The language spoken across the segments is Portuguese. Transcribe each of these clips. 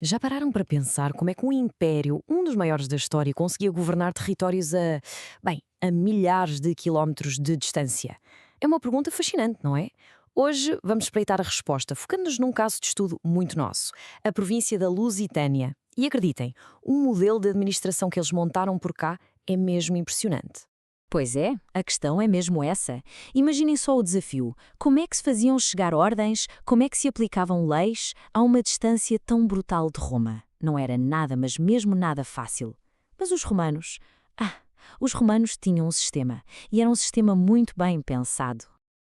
Já pararam para pensar como é que um império, um dos maiores da história, conseguia governar territórios a milhares de quilómetros de distância? É uma pergunta fascinante, não é? Hoje vamos espreitar a resposta, focando-nos num caso de estudo muito nosso, a província da Lusitânia. E acreditem, o modelo de administração que eles montaram por cá é mesmo impressionante. Pois é, a questão é mesmo essa. Imaginem só o desafio. Como é que se faziam chegar ordens, como é que se aplicavam leis a uma distância tão brutal de Roma? Não era nada, mas mesmo nada fácil. Mas os romanos? Ah, os romanos tinham um sistema, e era um sistema muito bem pensado.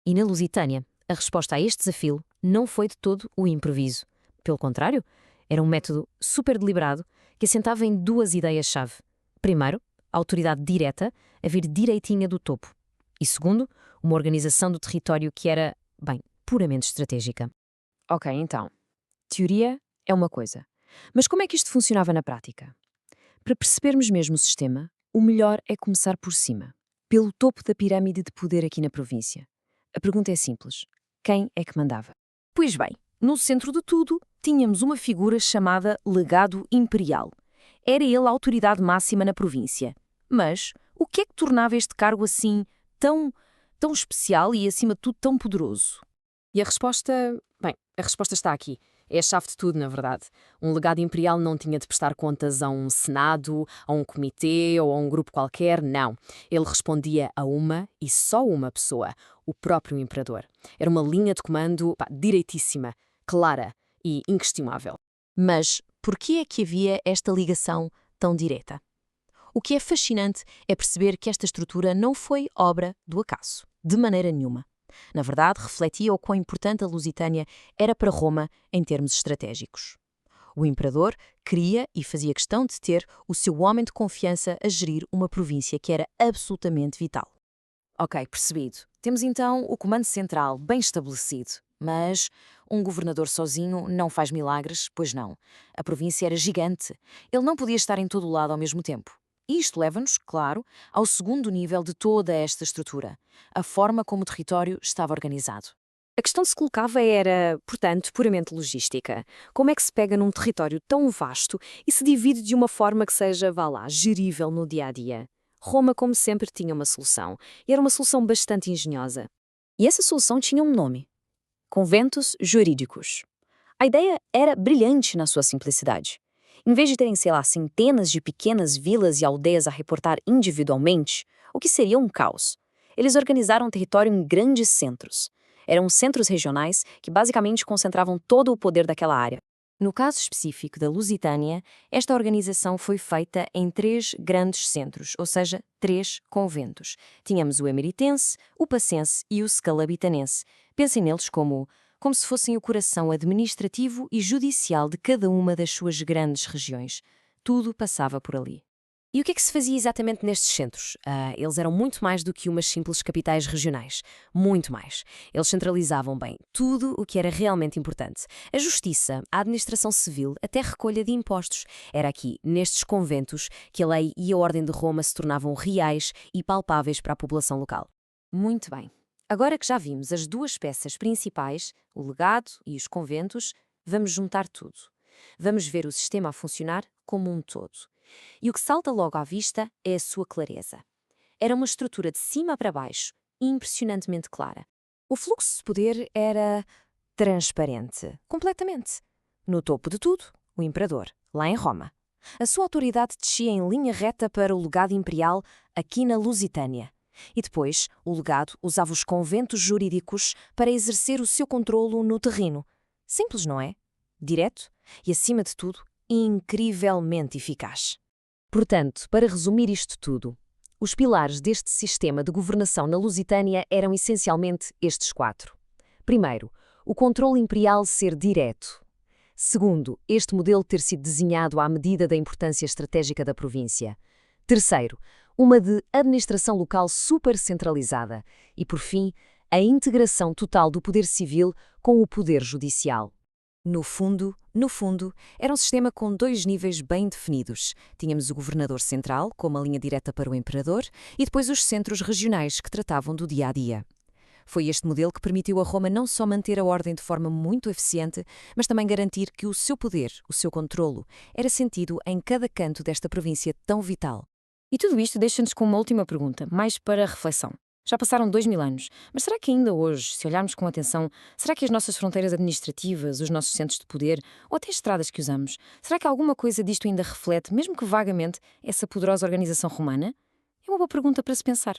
E na Lusitânia, a resposta a este desafio não foi de todo o improviso. Pelo contrário, era um método super deliberado que assentava em duas ideias-chave. Primeiro, a autoridade direta, a vir direitinha do topo. E segundo, uma organização do território que era, bem, puramente estratégica. Ok, então, teoria é uma coisa. Mas como é que isto funcionava na prática? Para percebermos mesmo o sistema, o melhor é começar por cima, pelo topo da pirâmide de poder aqui na província. A pergunta é simples: quem é que mandava? Pois bem, no centro de tudo, tínhamos uma figura chamada Legado Imperial. Era ele a autoridade máxima na província. Mas o que é que tornava este cargo assim tão especial e, acima de tudo, tão poderoso? E a resposta está aqui. É a chave de tudo, na verdade. Um legado imperial não tinha de prestar contas a um senado, a um comitê ou a um grupo qualquer, não. Ele respondia a uma e só uma pessoa, o próprio imperador. Era uma linha de comando, direitíssima, clara e inquestionável. Mas por que é que havia esta ligação tão direta? O que é fascinante é perceber que esta estrutura não foi obra do acaso, de maneira nenhuma. Na verdade, refletia o quão importante a Lusitânia era para Roma em termos estratégicos. O imperador queria e fazia questão de ter o seu homem de confiança a gerir uma província que era absolutamente vital. Ok, percebido. Temos então o comando central bem estabelecido. Mas um governador sozinho não faz milagres, pois não. A província era gigante. Ele não podia estar em todo o lado ao mesmo tempo. E isto leva-nos, claro, ao segundo nível de toda esta estrutura, a forma como o território estava organizado. A questão que se colocava era, portanto, puramente logística. Como é que se pega num território tão vasto e se divide de uma forma que seja, vá lá, gerível no dia a dia? Roma, como sempre, tinha uma solução, e era uma solução bastante engenhosa. E essa solução tinha um nome: conventos jurídicos. A ideia era brilhante na sua simplicidade. Em vez de terem, sei lá, centenas de pequenas vilas e aldeias a reportar individualmente, o que seria um caos, eles organizaram o território em grandes centros. Eram centros regionais que basicamente concentravam todo o poder daquela área. No caso específico da Lusitânia, esta organização foi feita em três grandes centros, ou seja, três conventos. Tínhamos o Emeritense, o Pacense e o Scalabitanense. Pensem neles como se fossem o coração administrativo e judicial de cada uma das suas grandes regiões. Tudo passava por ali. E o que é que se fazia exatamente nestes centros? Eles eram muito mais do que umas simples capitais regionais. Muito mais. Eles centralizavam bem tudo o que era realmente importante. A justiça, a administração civil, até a recolha de impostos. Era aqui, nestes conventos, que a lei e a ordem de Roma se tornavam reais e palpáveis para a população local. Muito bem. Agora que já vimos as duas peças principais, o legado e os conventos, vamos juntar tudo. Vamos ver o sistema a funcionar como um todo. E o que salta logo à vista é a sua clareza. Era uma estrutura de cima para baixo, impressionantemente clara. O fluxo de poder era transparente, completamente. No topo de tudo, o imperador, lá em Roma. A sua autoridade descia em linha reta para o legado imperial aqui na Lusitânia. E depois, o legado usava os conventos jurídicos para exercer o seu controlo no terreno. Simples, não é? Direto e, acima de tudo, incrivelmente eficaz. Portanto, para resumir isto tudo, os pilares deste sistema de governação na Lusitânia eram essencialmente estes quatro. Primeiro, o controle imperial ser direto. Segundo, este modelo ter sido desenhado à medida da importância estratégica da província. Terceiro, uma de administração local super centralizada. E, por fim, a integração total do poder civil com o poder judicial. No fundo, era um sistema com dois níveis bem definidos. Tínhamos o governador central, com uma linha direta para o imperador, e depois os centros regionais que tratavam do dia a dia. Foi este modelo que permitiu a Roma não só manter a ordem de forma muito eficiente, mas também garantir que o seu poder, o seu controlo, era sentido em cada canto desta província tão vital. E tudo isto deixa-nos com uma última pergunta, mais para reflexão. Já passaram 2000 anos, mas será que ainda hoje, se olharmos com atenção, será que as nossas fronteiras administrativas, os nossos centros de poder, ou até as estradas que usamos, será que alguma coisa disto ainda reflete, mesmo que vagamente, essa poderosa organização romana? É uma boa pergunta para se pensar.